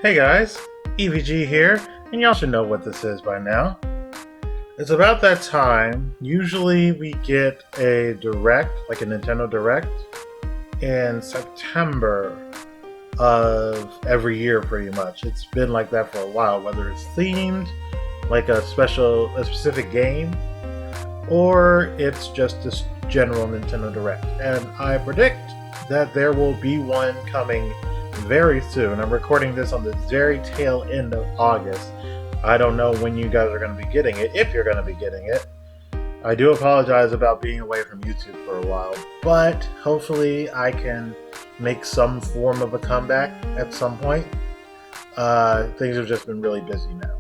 Hey guys, EVG here, and y'all should know what this is by now. It's about that time. Usually we get a direct, like a Nintendo Direct, in September of every year pretty much. It's been like that for a while, whether it's themed, like a specific game, or it's just a general Nintendo Direct. And I predict that there will be one coming very soon. I'm recording this on the very tail end of August. I don't know when you guys are going to be getting it, if you're going to be getting it. I do apologize about being away from YouTube for a while, but hopefully I can make some form of a comeback at some point. Things have just been really busy now.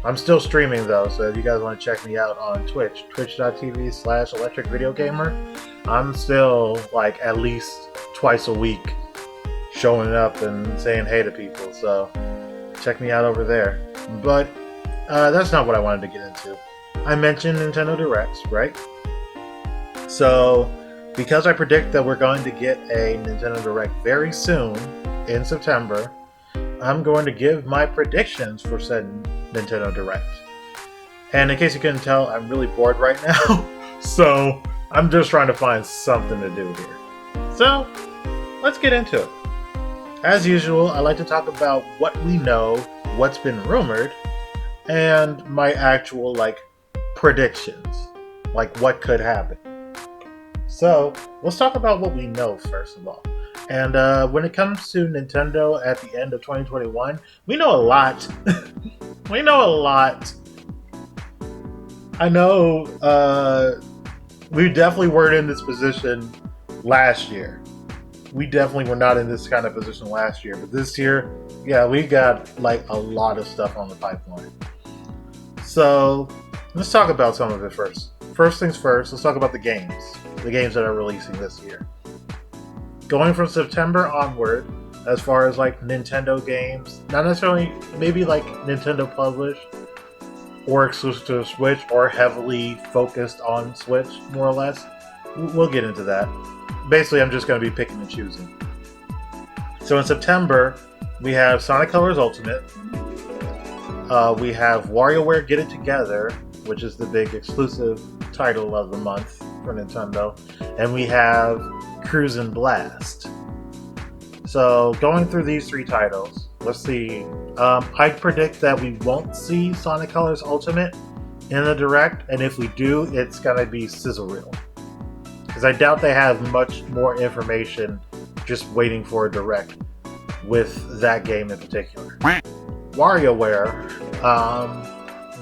I'm still streaming though, so if you guys want to check me out on Twitch, twitch.tv/ElectricVideoGamer, I'm still like at least twice a week showing up and saying hey to people, so check me out over there. But that's not what I wanted to get into. I mentioned Nintendo Directs, right? So because I predict that we're going to get a Nintendo Direct very soon in September, I'm going to give my predictions for said Nintendo Direct. And in case you couldn't tell, I'm really bored right now, so I'm just trying to find something to do here. So let's get into it. As usual, I like to talk about what we know, what's been rumored, and my actual, predictions. Like, what could happen. So, let's talk about what we know, first of all. And when it comes to Nintendo at the end of 2021, we know a lot. We know a lot. I know we definitely weren't in this position last year. We definitely were not in this kind of position last year, but this year, yeah, we got a lot of stuff on the pipeline. So let's talk about some of it first. First things first, let's talk about the games that are releasing this year. Going from September onward, as far as Nintendo games, not necessarily maybe Nintendo published or exclusive to Switch or heavily focused on Switch, more or less. We'll get into that. Basically, I'm just going to be picking and choosing. So in September, we have Sonic Colors Ultimate. We have WarioWare Get It Together, which is the big exclusive title of the month for Nintendo. And we have Cruis'n Blast. So going through these three titles, let's see. I predict that we won't see Sonic Colors Ultimate in the Direct. And if we do, it's going to be sizzle reel. Because I doubt they have much more information just waiting for a Direct with that game in particular. WarioWare,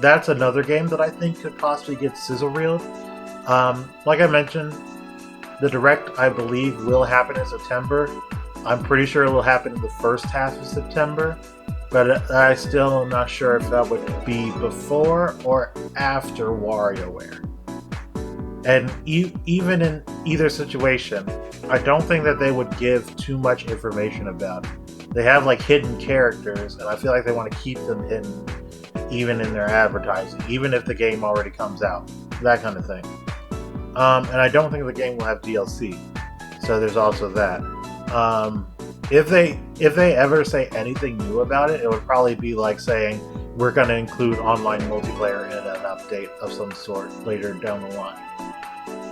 that's another game that I think could possibly get sizzle reeled. Like I mentioned, the Direct, I believe, will happen in September. I'm pretty sure it will happen in the first half of September, but I still am not sure if that would be before or after WarioWare. And even in either situation, I don't think that they would give too much information about it. They have hidden characters, and I feel like they want to keep them hidden even in their advertising, even if the game already comes out, that kind of thing. And I don't think the game will have DLC, so there's also that. If they ever say anything new about it, it would probably be saying we're going to include online multiplayer in an update of some sort later down the line.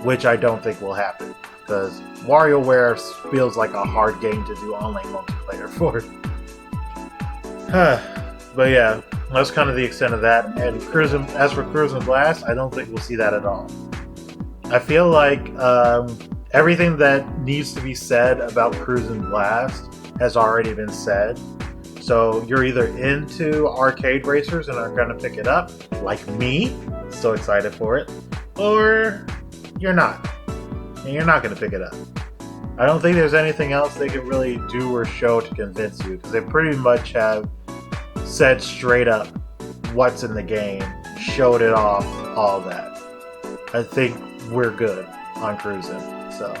Which I don't think will happen, because WarioWare feels like a hard game to do online multiplayer for. But yeah, that's kind of the extent of that. And as for Cruis'n Blast, I don't think we'll see that at all. I feel like everything that needs to be said about Cruis'n Blast has already been said. So you're either into arcade racers and are going to pick it up, like me, so excited for it, or you're not, and you're not going to pick it up. I don't think there's anything else they can really do or show to convince you, because they pretty much have said straight up what's in the game, showed it off, all that. I think we're good on Cruis'n, so.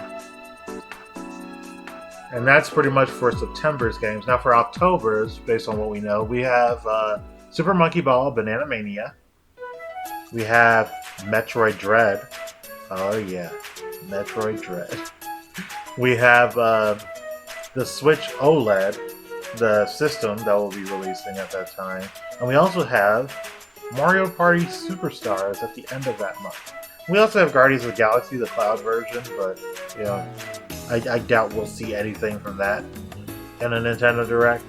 And that's pretty much for September's games. Now for October's, based on what we know, we have Super Monkey Ball Banana Mania. We have Metroid Dread. Oh yeah, Metroid Dread. We have the Switch OLED, the system that will be releasing at that time. And we also have Mario Party Superstars at the end of that month. We also have Guardians of the Galaxy, the cloud version, but you know, I doubt we'll see anything from that in a Nintendo Direct.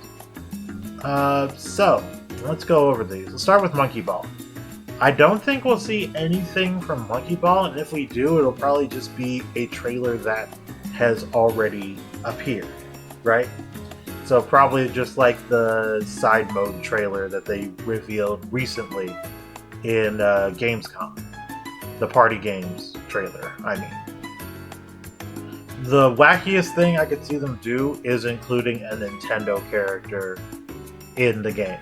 So let's go over these. Let's start with Monkey Ball. I don't think we'll see anything from Monkey Ball, and if we do, it'll probably just be a trailer that has already appeared, right? So probably just like the side mode trailer that they revealed recently in Gamescom. The party games trailer, I mean. The wackiest thing I could see them do is including a Nintendo character in the game.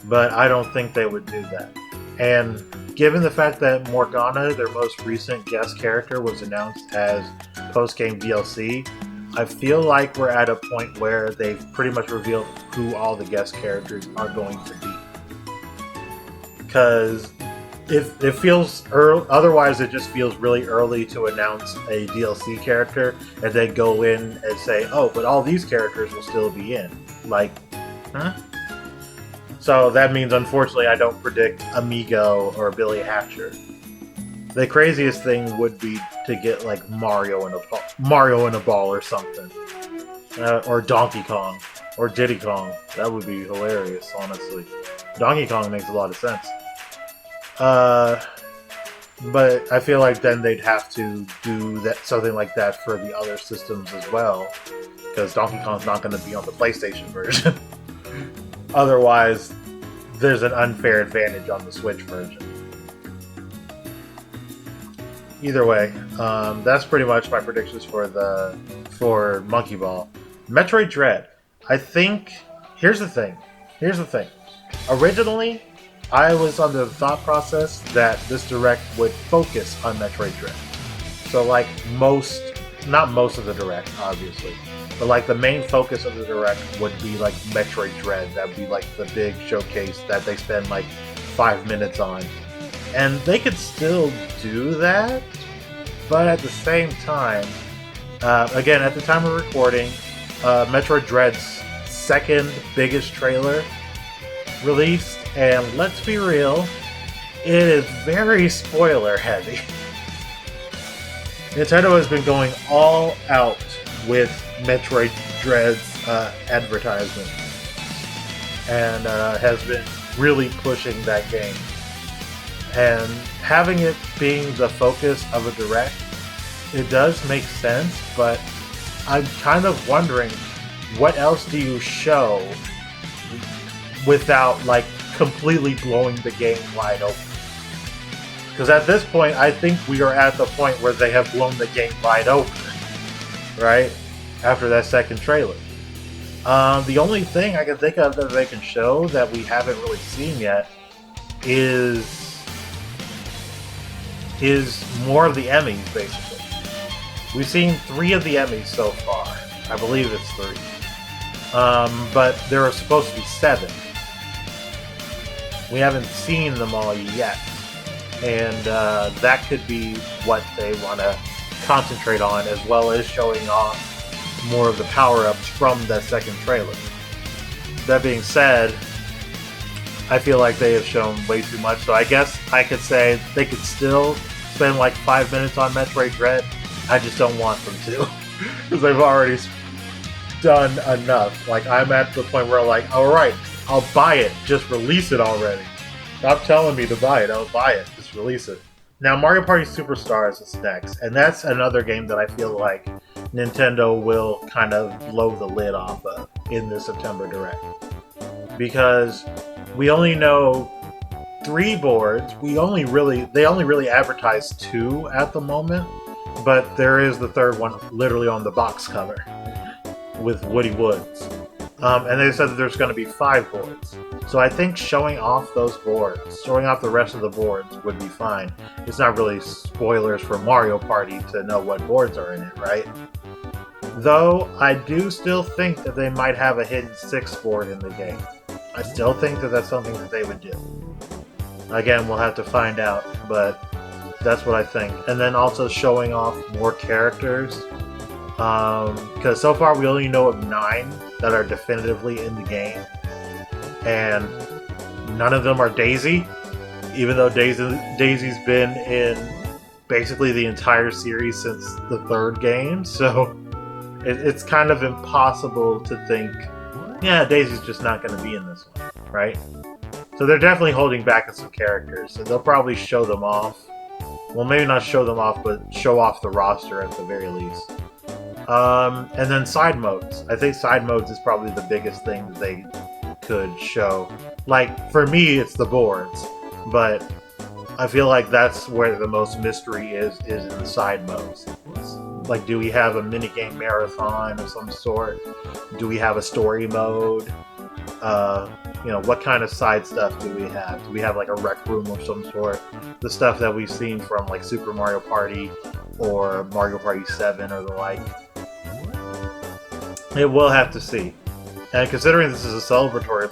But I don't think they would do that. And given the fact that Morgana, their most recent guest character, was announced as post-game DLC, I feel like we're at a point where they've pretty much revealed who all the guest characters are going to be. Because it feels early, otherwise it just feels really early to announce a DLC character and then go in and say, oh, but all these characters will still be in. Like, huh? So that means, unfortunately, I don't predict Amigo or Billy Hatcher. The craziest thing would be to get like Mario in a ball or something, or Donkey Kong, or Diddy Kong. That would be hilarious, honestly. Donkey Kong makes a lot of sense. But I feel like then they'd have to do something like that for the other systems as well, because Donkey Kong's not going to be on the PlayStation version. Otherwise, there's an unfair advantage on the Switch version. Either way, that's pretty much my predictions for Monkey Ball. Metroid Dread. I think here's the thing. Originally, I was under the thought process that this Direct would focus on Metroid Dread. So like not most of the Direct, obviously, but like the main focus of the Direct would be like Metroid Dread. That would be like the big showcase that they spend like 5 minutes on. And they could still do that, but at the same time, again, at the time of recording, Metroid Dread's second biggest trailer released, and let's be real, it is very spoiler heavy. Nintendo has been going all out with Metroid Dread's advertisement, and has been really pushing that game. And having it being the focus of a Direct, it does make sense, but I'm kind of wondering, what else do you show without, like, completely blowing the game wide open? Because at this point, I think we are at the point where they have blown the game wide open, right? After that second trailer. The only thing I can think of that they can show that we haven't really seen yet is more of the Emmys, basically. We've seen 3 of the Emmys so far. I believe it's 3. But there are supposed to be 7. We haven't seen them all yet. And that could be what they want to concentrate on, as well as showing off more of the power-ups from that second trailer. That being said, I feel like they have shown way too much, so I guess I could say they could still spend like 5 minutes on Metroid Dread. I just don't want them to, because they've already done enough. Like, I'm at the point where I'm like, alright, I'll buy it, just release it already. Stop telling me to buy it, I'll buy it, just release it. Now, Mario Party Superstars is next, and that's another game that I feel like Nintendo will kind of blow the lid off of in the September Direct. Because we only know 3 boards. They only really advertise 2 at the moment, but there is the third one literally on the box cover with Woody Woods. And they said that there's going to be 5 boards. So I think showing off those boards, showing off the rest of the boards would be fine. It's not really spoilers for Mario Party to know what boards are in it, right? Though, I do still think that they might have a hidden 6th board in the game. I still think that that's something that they would do. Again, we'll have to find out, but that's what I think. And then also showing off more characters. Because so far we only know of 9 that are definitively in the game, and none of them are Daisy, even though Daisy's been in basically the entire series since the 3rd game, so it's kind of impossible to think, yeah, Daisy's just not going to be in this one, right? So they're definitely holding back on some characters, so they'll probably show them off. Well, maybe not show them off, but show off the roster at the very least. And then side modes. I think side modes is probably the biggest thing that they could show. Like, for me, it's the boards, but I feel like that's where the most mystery is in the side modes. Like, do we have a minigame marathon of some sort? Do we have a story mode? What kind of side stuff do we have? Do we have like a rec room of some sort? The stuff that we've seen from like Super Mario Party or Mario Party 7 or the like. It will have to see. And considering this is a celebratory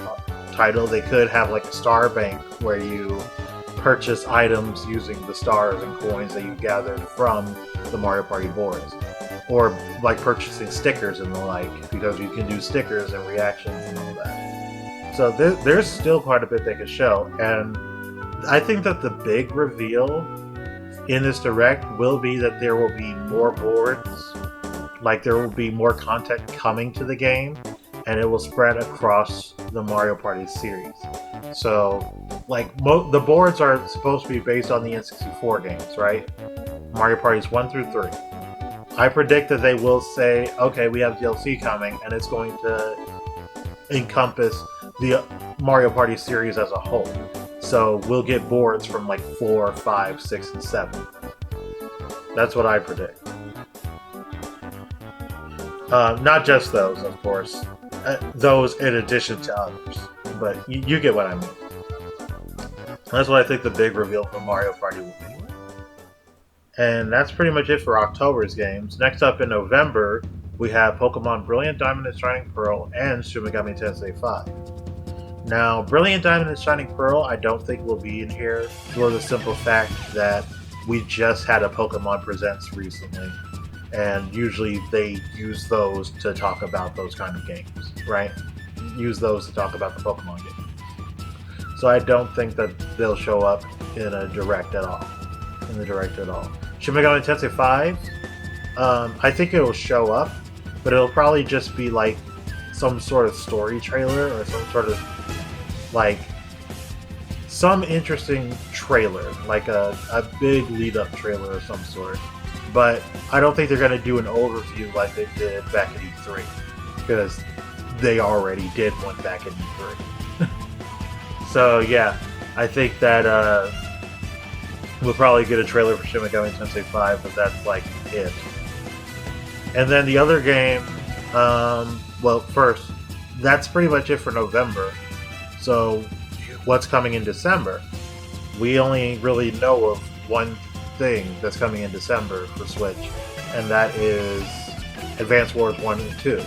title, they could have like a star bank where you purchase items using the stars and coins that you gathered from the Mario Party boards. Or like purchasing stickers and the like, because you can do stickers and reactions and all that. So there's still quite a bit they could show, and I think that the big reveal in this Direct will be that there will be more boards, like there will be more content coming to the game, and it will spread across the Mario Party series. So, like, the boards are supposed to be based on the N64 games, right? Mario Parties 1 through 3. I predict that they will say, okay, we have DLC coming, and it's going to encompass the Mario Party series as a whole. So we'll get boards from like 4, 5, 6, and 7. That's what I predict. Not just those, of course. Those in addition to others. But you get what I mean. That's what I think the big reveal for Mario Party will be. And that's pretty much it for October's games. Next up in November, we have Pokemon Brilliant Diamond and Shining Pearl and Shin Megami Tensei 5. Now, Brilliant Diamond and Shining Pearl I don't think will be in here for the simple fact that we just had a Pokemon Presents recently, and usually they use those to talk about those kind of games, right? Use those to talk about the Pokemon games. So I don't think that they'll show up in a Direct at all. Shin Megami Tensei 5, I think it will show up, but it'll probably just be like some sort of story trailer or some sort of like some interesting trailer, like a big lead-up trailer of some sort. But I don't think they're going to do an overview like they did back at E3, because they already did one back at E3. So yeah, I think that we'll probably get a trailer for Shin Megami Tensei 5, but that's like it. And then the other game, well, first, that's pretty much it for November. So, what's coming in December? We only really know of one thing that's coming in December for Switch, and that is Advance Wars 1 and 2.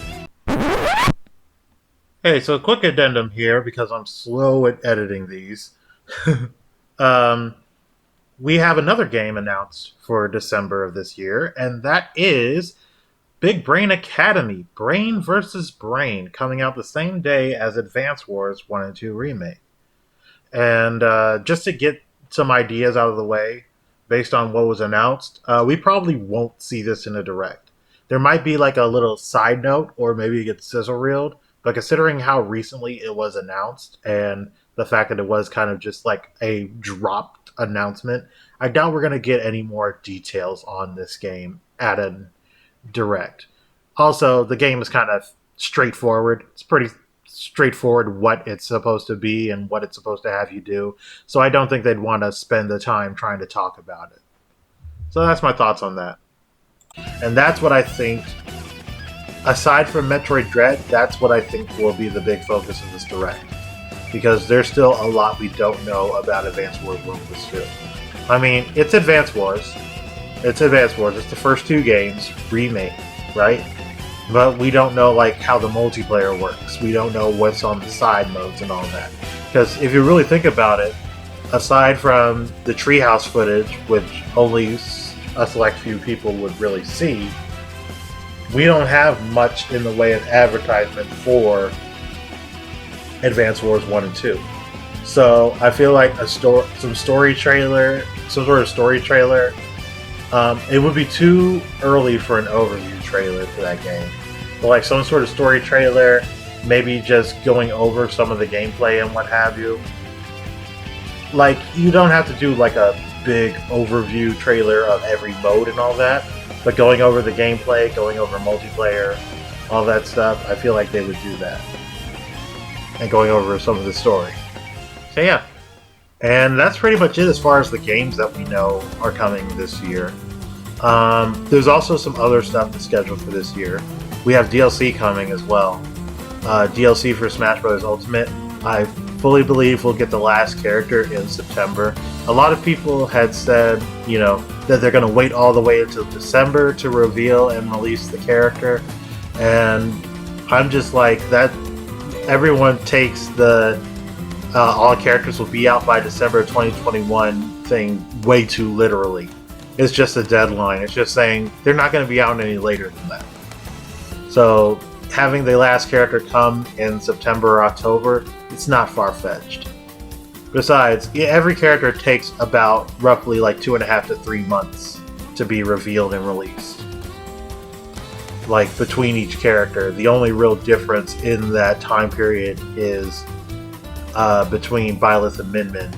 Hey, so a quick addendum here, because I'm slow at editing these. We have another game announced for December of this year, and that is Big Brain Academy, Brain vs. Brain, coming out the same day as Advance Wars 1 and 2 Remake. And just to get some ideas out of the way, based on what was announced, we probably won't see this in a Direct. There might be like a little side note, or maybe it gets sizzle-reeled, but considering how recently it was announced, and the fact that it was kind of just like a dropped announcement, I doubt we're going to get any more details on this game at a Direct. Also, the game is kind of straightforward. It's pretty straightforward what it's supposed to be and what it's supposed to have you do. So I don't think they'd want to spend the time trying to talk about it. So that's my thoughts on that. And that's what I think, aside from Metroid Dread, that's what I think will be the big focus of this Direct. Because there's still a lot we don't know about Advance Wars 1 and 2. I mean, it's Advance Wars. It's the first 2 games remade, right? But we don't know like how the multiplayer works. We don't know what's on the side modes and all that. Because if you really think about it, aside from the treehouse footage, which only a select few people would really see, we don't have much in the way of advertisement for Advance Wars 1 and 2. So I feel like some sort of story trailer, it would be too early for an overview trailer for that game. But like some sort of story trailer, maybe just going over some of the gameplay and what have you. Like, you don't have to do like a big overview trailer of every mode and all that, but going over the gameplay, going over multiplayer, all that stuff, I feel like they would do that. And going over some of the story. So yeah. And that's pretty much it as far as the games that we know are coming this year. There's also some other stuff that's scheduled for this year. We have DLC coming as well. DLC for Smash Bros. Ultimate. I fully believe we'll get the last character in September. A lot of people had said, you know, that they're going to wait all the way until December to reveal and release the character. And I'm just like, that everyone takes the all characters will be out by December 2021 thing way too literally. It's just a deadline. It's just saying they're not going to be out any later than that. So having the last character come in September or October, it's not far-fetched. Besides, every character takes about roughly like 2.5 to 3 months to be revealed and released. Like, between each character, the only real difference in that time period is between Byleth and Min Min,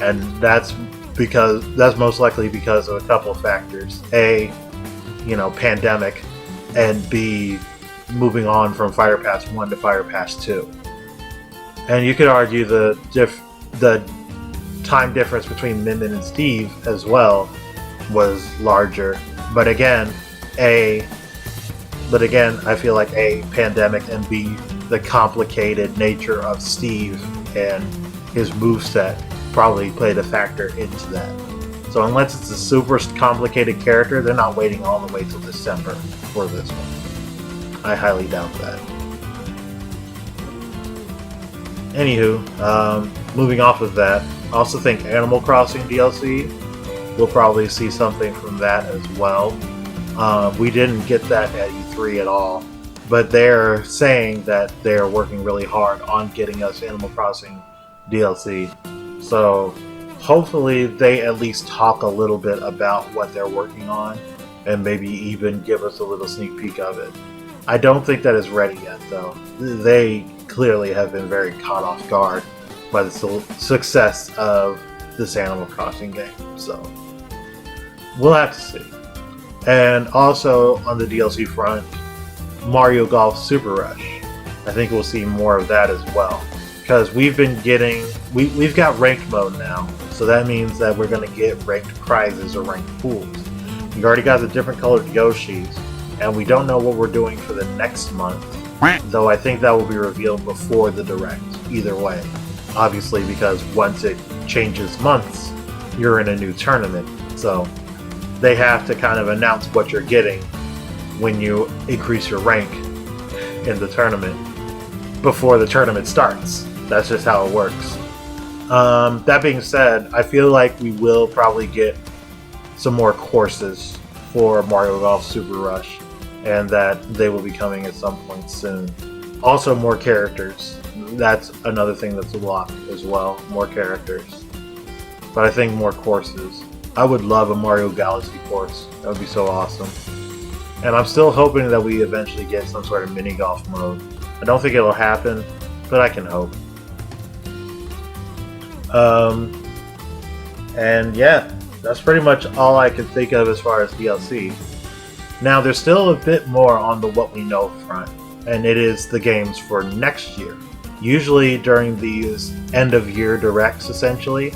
and that's most likely because of a couple of factors. A, you know, pandemic, and B, moving on from Fighter Pass 1 to Fighter Pass 2. And you could argue the time difference between Min Min and Steve as well was larger. But again, I feel like A, pandemic, and B, the complicated nature of Steve and his moveset probably played a factor into that. So unless it's a super complicated character, they're not waiting all the way till December for this one. I highly doubt that. Anywho, moving off of that, I also think Animal Crossing DLC, we'll probably see something from that as well. We didn't get that at E3 at all, but they're saying that they're working really hard on getting us Animal Crossing DLC. So hopefully they at least talk a little bit about what they're working on and maybe even give us a little sneak peek of it. I don't think that is ready yet, though. They clearly have been very caught off guard by the success of this Animal Crossing game, so we'll have to see. And also on the DLC front, Mario Golf Super Rush. I think we'll see more of that as well, because we've got ranked mode now, so that means that we're going to get ranked prizes or ranked pools. We've already got the different colored Yoshis, and we don't know what we're doing for the next month, though I think that will be revealed before the Direct, either way. Obviously, because once it changes months, you're in a new tournament, so they have to kind of announce what you're getting when you increase your rank in the tournament before the tournament starts. That's just how it works. That being said, I feel like we will probably get some more courses for Mario Golf Super Rush, and that they will be coming at some point soon. Also, more characters. That's another thing that's a lock as well. More characters. But I think more courses. I would love a Mario Galaxy course. That would be so awesome. And I'm still hoping that we eventually get some sort of mini golf mode. I don't think it'll happen, but I can hope. And yeah, that's pretty much all I can think of as far as DLC. Now, there's still a bit more on the what we know front, and it is the games for next year. Usually during these end-of-year directs, essentially,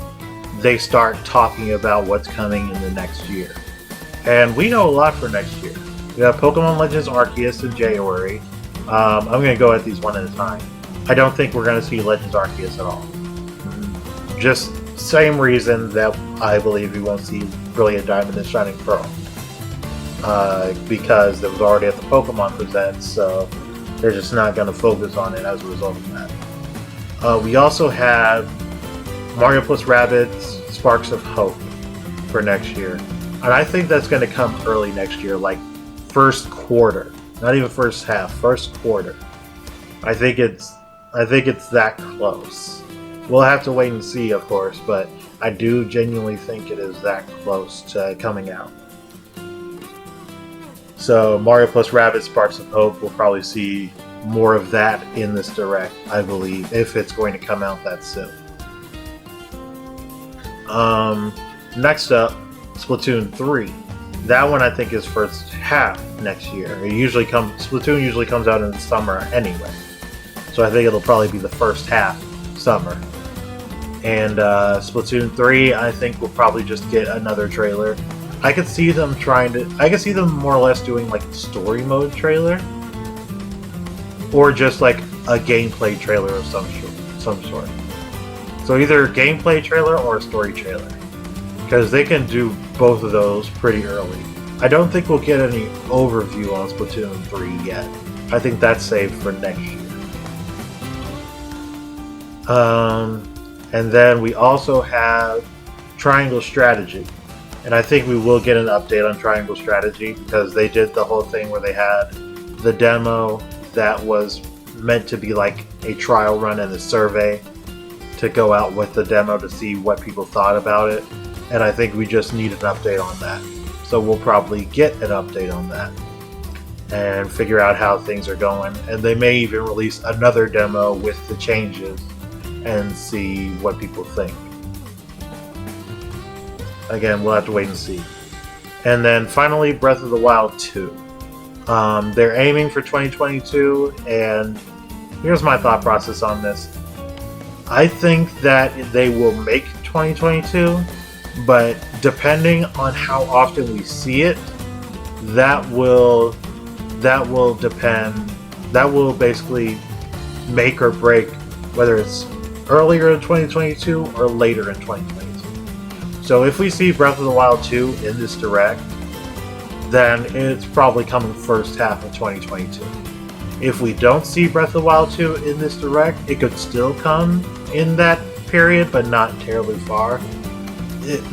they start talking about what's coming in the next year. And we know a lot for next year. We have Pokemon Legends Arceus in January. I'm going to go at these one at a time. I don't think we're going to see Legends Arceus at all. Just same reason that I believe we won't see Brilliant Diamond and Shining Pearl. Because it was already at the Pokemon Presents, so they're just not going to focus on it as a result of that. We also have Mario plus Rabbids Sparks of Hope for next year. And I think that's going to come early next year, like first quarter. Not even first half, first quarter. I think it's that close. We'll have to wait and see, of course, but I do genuinely think it is that close to coming out. So Mario plus Rabbids Sparks of Hope, we'll probably see more of that in this Direct, I believe, if it's going to come out that soon. Next up, Splatoon 3. That one I think is first half next year. Splatoon usually comes out in the summer anyway. So I think it'll probably be the first half summer. And Splatoon 3, I think we'll probably just get another trailer. I could see them more or less doing like a story mode trailer. Or just like a gameplay trailer of some sort. So either a gameplay trailer or a story trailer. Because they can do both of those pretty early. I don't think we'll get any overview on Splatoon 3 yet. I think that's saved for next year. And then we also have Triangle Strategy. And I think we will get an update on Triangle Strategy because they did the whole thing where they had the demo that was meant to be like a trial run and a survey to go out with the demo to see what people thought about it. And I think we just need an update on that. So we'll probably get an update on that and figure out how things are going. And they may even release another demo with the changes and see what people think. Again, we'll have to wait and see. And then finally, Breath of the Wild 2. They're aiming for 2022, and here's my thought process on this. I think that they will make 2022, but depending on how often we see it, that will basically make or break whether it's earlier in 2022 or later in 2022. So if we see Breath of the Wild 2 in this Direct, then it's probably coming first half of 2022. If we don't see Breath of the Wild 2 in this Direct, it could still come in that period, but not terribly far.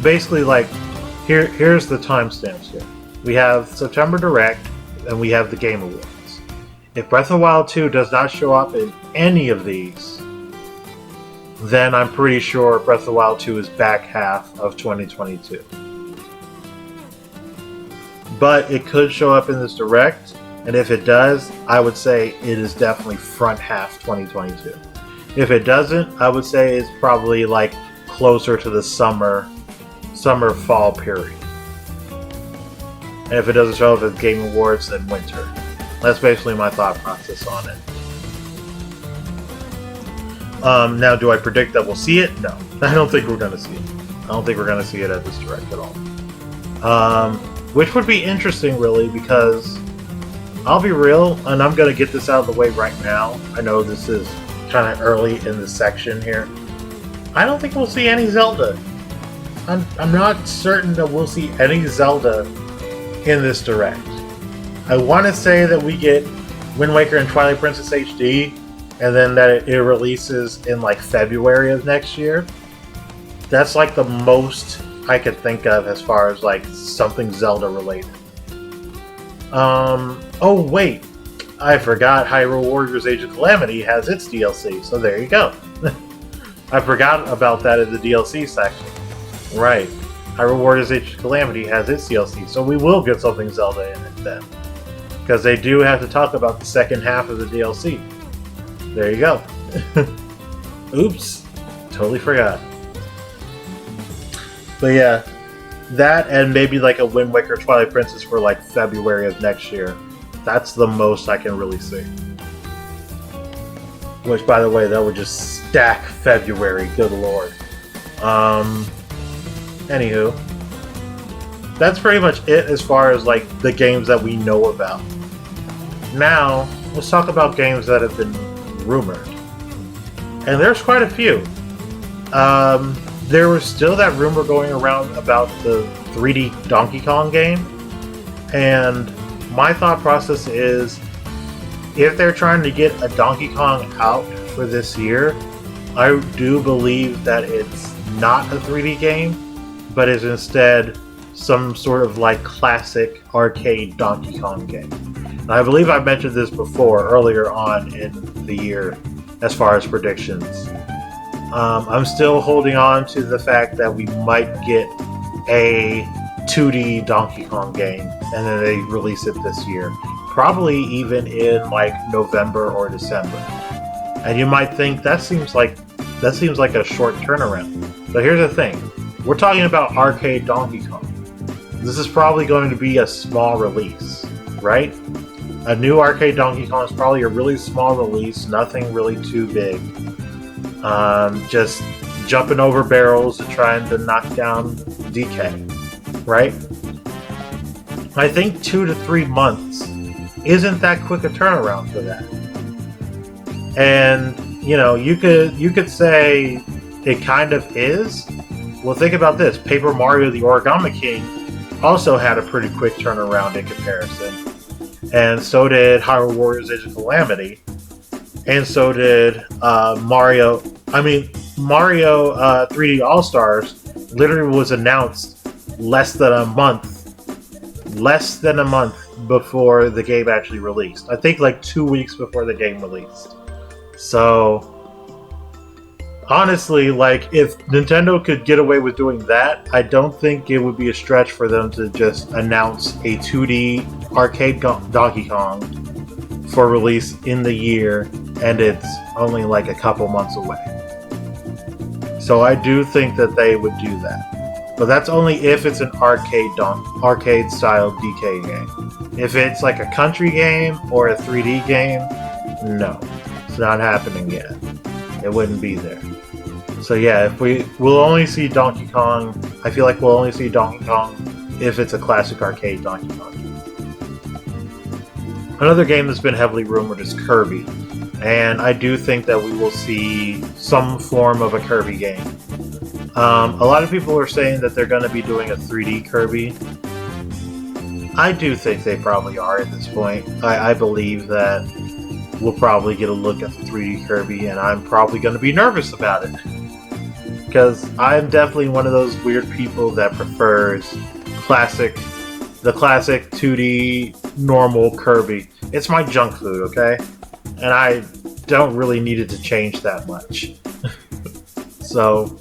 Basically, like, here's the timestamps here. We have September Direct, and we have the Game Awards. If Breath of the Wild 2 does not show up in any of these, then I'm pretty sure Breath of the Wild 2 is back half of 2022. But it could show up in this Direct, and if it does, I would say it is definitely front half 2022. If it doesn't, I would say it's probably like closer to the summer-fall period. And if it doesn't show up at Game Awards, then winter. That's basically my thought process on it. Now, do I predict that we'll see it? No. I don't think we're going to see it. I don't think we're going to see it at this Direct at all. Which would be interesting, really, because I'll be real, and I'm going to get this out of the way right now. I know this is kind of early in the section here. I don't think we'll see any Zelda. I'm not certain that we'll see any Zelda in this Direct. I want to say that we get Wind Waker and Twilight Princess HD, and then that it releases in like February of next year. That's like the most I could think of as far as like something Zelda related. Oh wait, I forgot Hyrule Warriors Age of Calamity has its DLC, so there you go. I forgot about that in the DLC section. Right, Hyrule Warriors Age of Calamity has its DLC, so we will get something Zelda in it then. Because they do have to talk about the second half of the DLC. There you go. Oops, totally forgot. But yeah, that and maybe like a Wind Waker Twilight Princess for like February of next year. That's the most I can really see. Which, by the way, that would just stack February, good lord. Anywho, that's pretty much it as far as like the games that we know about. Now, let's talk about games that have been rumored. And there's quite a few. There was still that rumor going around about the 3D Donkey Kong game. And my thought process is, if they're trying to get a Donkey Kong out for this year, I do believe that it's not a 3D game, but is instead some sort of like classic arcade Donkey Kong game. I believe I mentioned this before, earlier on in the year, as far as predictions. I'm still holding on to the fact that we might get a 2D Donkey Kong game, and then they release it this year. Probably even in like November or December. And you might think that seems like a short turnaround. But here's the thing. We're talking about arcade Donkey Kong. This is probably going to be a small release, right? A new arcade Donkey Kong is probably a really small release, nothing really too big. Just jumping over barrels and trying to knock down DK, right? I think 2 to 3 months isn't that quick a turnaround for that. And, you know, you could say it kind of is. Well, think about this. Paper Mario the Origami King also had a pretty quick turnaround in comparison. And so did Hyrule Warriors Age of Calamity. And so did Mario 3D All-Stars literally was announced less than a month before the game actually released. I think like 2 weeks before the game released. So honestly, like, if Nintendo could get away with doing that, I don't think it would be a stretch for them to just announce a 2D arcade Donkey Kong for release in the year, and it's only like a couple months away. So I do think that they would do that. But that's only if it's an arcade-style DK game. If it's like a country game or a 3D game, no. It's not happening yet. It wouldn't be there. So yeah, we'll only see Donkey Kong. I feel like we'll only see Donkey Kong if it's a classic arcade Donkey Kong. Another game that's been heavily rumored is Kirby. And I do think that we will see some form of a Kirby game. A lot of people are saying that they're going to be doing a 3D Kirby. I do think they probably are at this point. I believe that we'll probably get a look at the 3D Kirby, and I'm probably going to be nervous about it. Because I'm definitely one of those weird people that prefers the classic 2D normal Kirby. It's my junk food, okay? And I don't really need it to change that much. So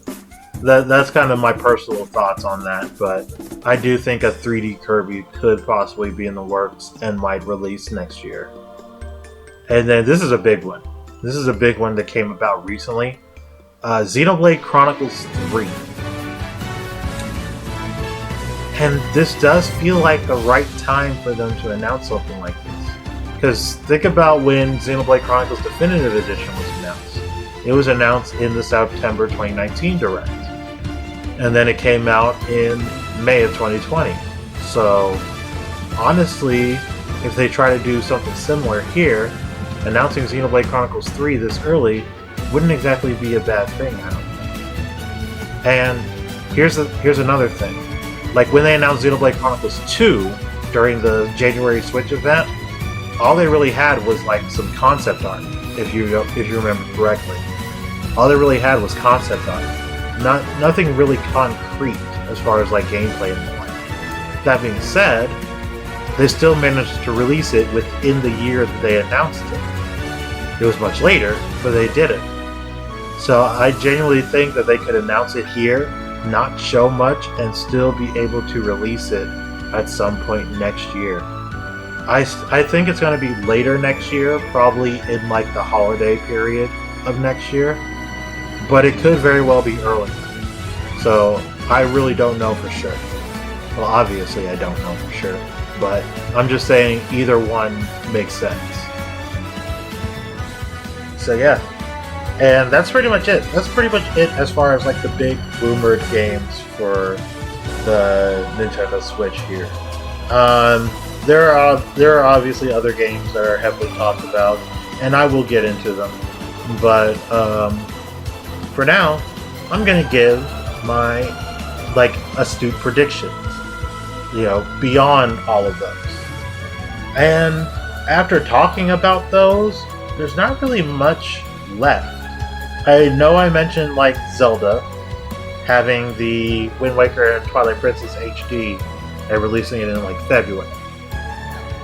that's kind of my personal thoughts on that, but I do think a 3D Kirby could possibly be in the works and might release next year. And then this is a big one. This is a big one that came about recently. Xenoblade Chronicles 3. And this does feel like the right time for them to announce something like this. Because think about when Xenoblade Chronicles Definitive Edition was announced. It was announced in the September 2019 Direct. And then it came out in May of 2020. So, honestly, if they try to do something similar here, announcing Xenoblade Chronicles 3 this early wouldn't exactly be a bad thing, I don't think. And here's another thing. Like when they announced Xenoblade Chronicles 2 during the January Switch event, all they really had was like some concept art, if you remember correctly. All they really had was concept art. Nothing really concrete as far as like gameplay and the like. That being said, they still managed to release it within the year that they announced it. It was much later, but they did it. So I genuinely think that they could announce it here, not show much, and still be able to release it at some point next year. I think it's going to be later next year, probably in like the holiday period of next year, but it could very well be earlier. So I really don't know for sure. Well, obviously I don't know for sure, but I'm just saying either one makes sense. So yeah, and that's pretty much it. That's pretty much it as far as like the big rumored games for the Nintendo Switch here. There are obviously other games that are heavily talked about, and I will get into them. But for now, I'm gonna give my like astute predictions, you know, beyond all of those. And after talking about those, there's not really much left. I know I mentioned like Zelda having the Wind Waker and Twilight Princess HD and releasing it in like February.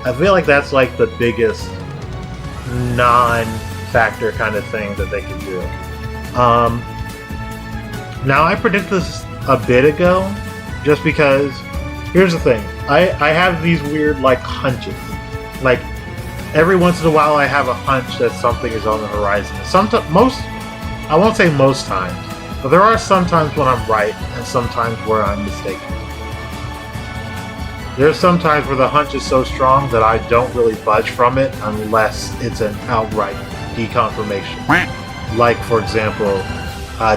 I feel like that's like the biggest non-factor kind of thing that they can do. Now I predicted this a bit ago, just because, here's the thing, I have these weird like hunches. Like every once in a while I have a hunch that something is on the horizon. I won't say most times, but there are some times when I'm right and sometimes where I'm mistaken. There's some times where the hunch is so strong that I don't really budge from it unless it's an outright deconfirmation. Like, for example,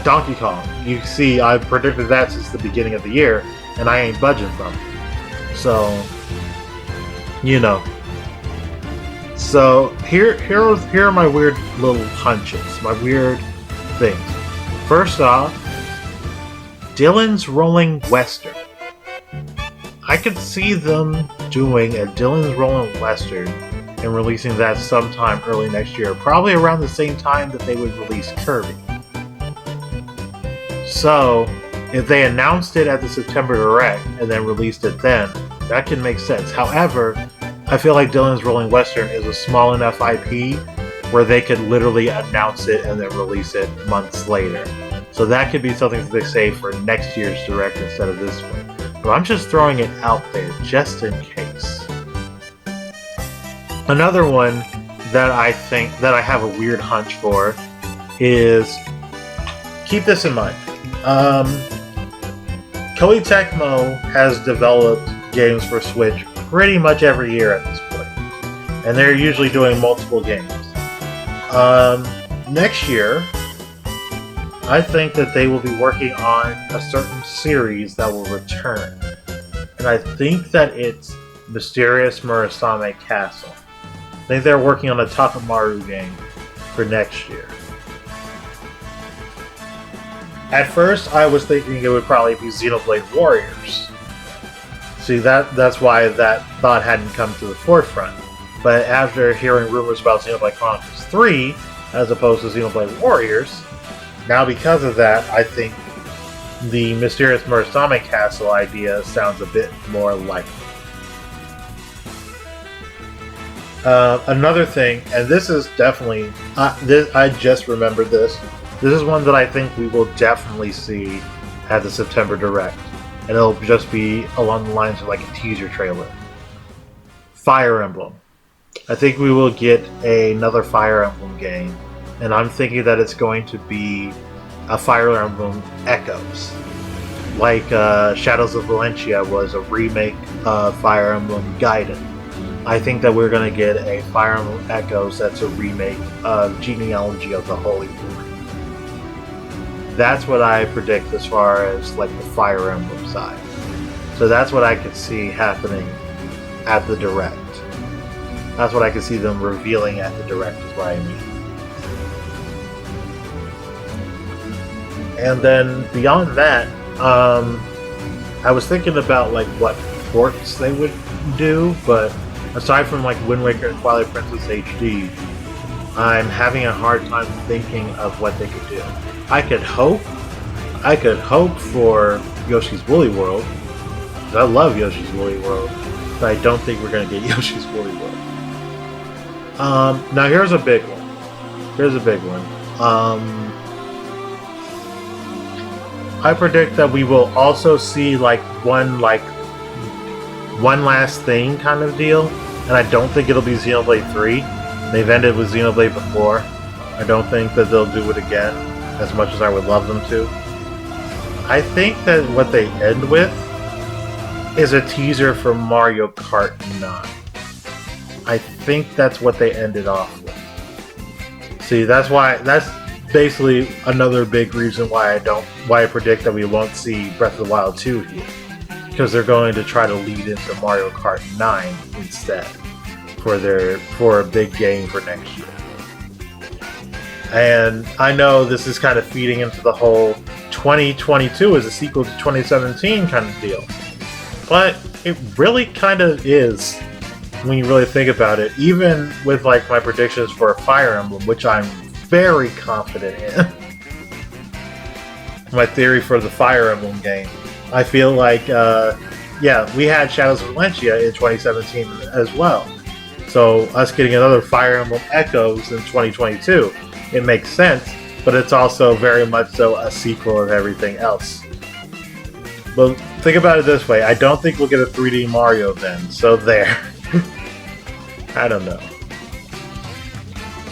Donkey Kong. You see, I've predicted that since the beginning of the year, and I ain't budging from it. So, you know. So, here are my weird little hunches, my weird things. First off, Dylan's Rolling Western. I could see them doing a Dylan's Rolling Western and releasing that sometime early next year, probably around the same time that they would release Kirby. So, if they announced it at the September Direct and then released it then, that can make sense. However, I feel like Dylan's Rolling Western is a small enough IP where they could literally announce it and then release it months later. So that could be something that they save for next year's Direct instead of this one. But I'm just throwing it out there, just in case. Another one that I think that I have a weird hunch for is, keep this in mind. Koei Tecmo has developed games for Switch pretty much every year at this point, and they're usually doing multiple games. Next year, I think that they will be working on a certain series that will return. And I think that it's Mysterious Murasame Castle. I think they're working on a Takamaru game for next year. At first, I was thinking it would probably be Xenoblade Warriors. See, that's why that thought hadn't come to the forefront. But after hearing rumors about Xenoblade Chronicles 3, as opposed to Xenoblade Warriors, now because of that, I think the Mysterious Murasame Castle idea sounds a bit more likely. Another thing, and this is definitely, I just remembered this. This is one that I think we will definitely see at the September Direct, and it'll just be along the lines of like a teaser trailer. Fire Emblem. I think we will get another Fire Emblem game, and I'm thinking that it's going to be a Fire Emblem Echoes. Like Shadows of Valentia was a remake of Fire Emblem Gaiden. I think that we're going to get a Fire Emblem Echoes that's a remake of Genealogy of the Holy War. That's what I predict as far as like the Fire Emblem side. So that's what I could see happening at the Direct. That's what I could see them revealing at the Direct is what I mean. And then beyond that, I was thinking about like what ports they would do, but aside from like Wind Waker and Twilight Princess HD, I'm having a hard time thinking of what they could do. I could hope for Yoshi's Woolly World. I love Yoshi's Woolly World, but I don't think we're gonna get Yoshi's Woolly World. Now here's a big one. I predict that we will also see one last thing kind of deal, and I don't think it'll be Xenoblade 3. They've ended with Xenoblade before. I don't think that they'll do it again, as much as I would love them to. I think that what they end with is a teaser for Mario Kart 9. I think that's what they ended off with. See, that's basically another big reason why I predict that we won't see Breath of the Wild 2 here. Because they're going to try to lead into Mario Kart 9 instead for a big game for next year. And I know this is kind of feeding into the whole 2022 as a sequel to 2017 kind of deal. But it really kind of is when you really think about it. Even with like my predictions for Fire Emblem, which I'm very confident in. My theory for the Fire Emblem game. I feel like yeah, we had Shadows of Valencia in 2017 as well. So us getting another Fire Emblem Echoes in 2022, it makes sense, but it's also very much so a sequel of everything else. But think about it this way, I don't think we'll get a 3D Mario then, so there. I don't know.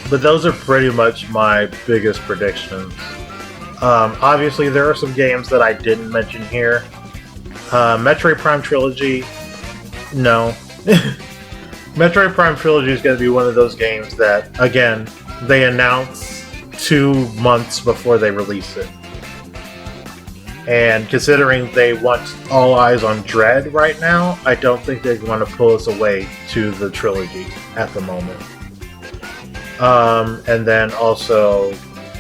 But those are pretty much my biggest predictions. Obviously, there are some games that I didn't mention here. Metroid Prime Trilogy, no. Metroid Prime Trilogy is going to be one of those games that, again, they announce 2 months before they release it. And considering they want all eyes on Dread right now, I don't think they want to pull us away to the trilogy at the moment. And then also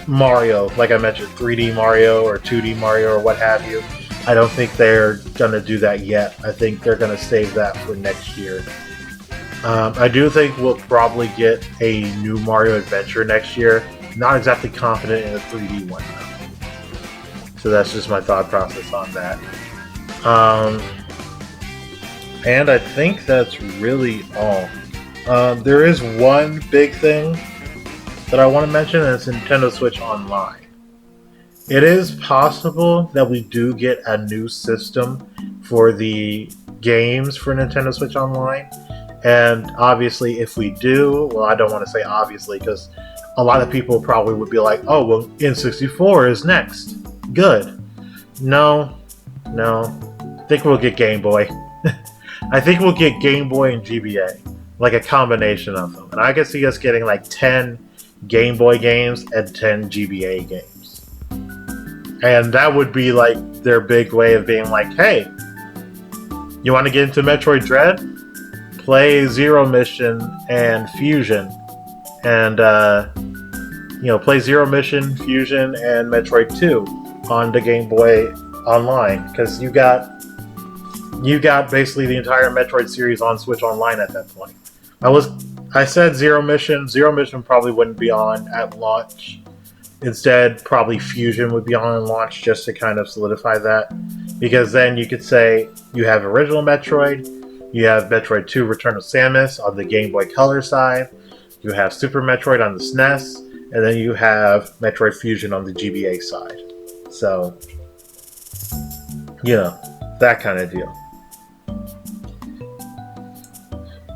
Mario, like I mentioned, 3D Mario or 2D Mario or what have you. I don't think they're going to do that yet. I think they're going to save that for next year. I do think we'll probably get a new Mario Adventure next year. Not exactly confident in a 3D one though. So that's just my thought process on that. And I think that's really all. There is one big thing that I want to mention, and it's Nintendo Switch Online. It is possible that we do get a new system for the games for Nintendo Switch Online. And obviously, if we do, well, I don't want to say obviously, because a lot of people probably would be like, oh, well, N64 is next. Good. No. I think we'll get Game Boy. I think we'll get Game Boy and GBA. Like a combination of them. And I can see us getting like 10 Game Boy games and 10 GBA games. And that would be like their big way of being like, hey, you want to get into Metroid Dread? Play Zero Mission and Fusion. And, play Zero Mission, Fusion, and Metroid 2 on the Game Boy Online. Because you got basically the entire Metroid series on Switch Online at that point. I said Zero Mission. Zero Mission probably wouldn't be on at launch. Instead, probably Fusion would be on launch just to kind of solidify that. Because then you could say you have original Metroid, you have Metroid 2 Return of Samus on the Game Boy Color side, you have Super Metroid on the SNES, and then you have Metroid Fusion on the GBA side. So, that kind of deal.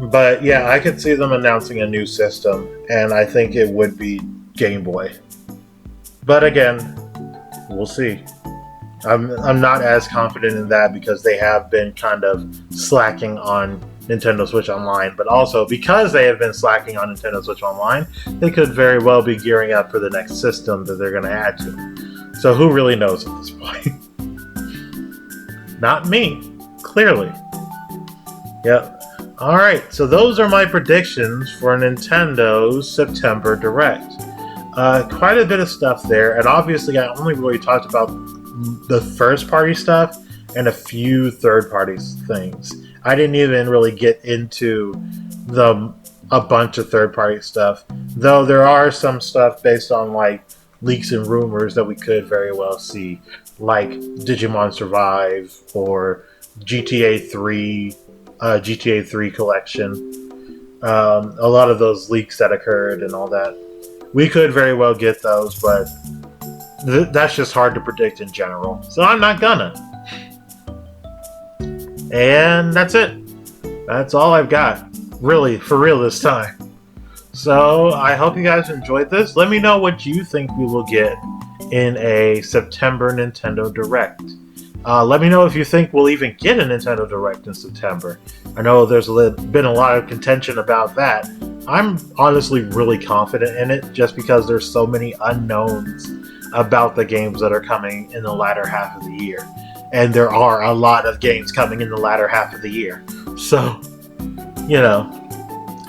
But yeah, I could see them announcing a new system, and I think it would be Game Boy. But again, we'll see. I'm not as confident in that because they have been kind of slacking on Nintendo Switch Online, but also because they have been slacking on Nintendo Switch Online, they could very well be gearing up for the next system that they're going to add to it. So who really knows at this point? Not me, clearly. Yep. Alright, so those are my predictions for Nintendo's September Direct. Quite a bit of stuff there, and obviously I only really talked about the first-party stuff and a few third-party things. I didn't even really get into a bunch of third-party stuff, though there are some stuff based on like leaks and rumors that we could very well see, like Digimon Survive or GTA 3. GTA 3 collection. A lot of those leaks that occurred and all that. We could very well get those, but that's just hard to predict in general. So I'm not gonna. And that's it. That's all I've got. Really, for real this time. So I hope you guys enjoyed this. Let me know what you think we will get in a September Nintendo Direct. Let me know if you think we'll even get a Nintendo Direct in September. I know there's been a lot of contention about that. I'm honestly really confident in it just because there's so many unknowns about the games that are coming in the latter half of the year. And there are a lot of games coming in the latter half of the year. So,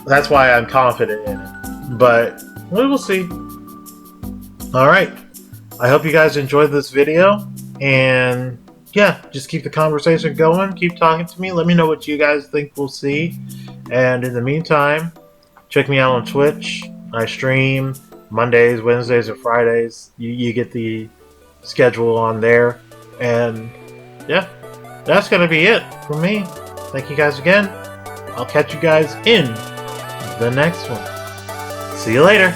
that's why I'm confident in it. But we will see. Alright. I hope you guys enjoyed this video. And yeah, just keep the conversation going. Keep talking to me. Let me know what you guys think we'll see. And in the meantime, check me out on Twitch. I stream Mondays, Wednesdays, and Fridays. You get the schedule on there. And yeah, that's gonna be it for me. Thank you guys again. I'll catch you guys in the next one. See you later.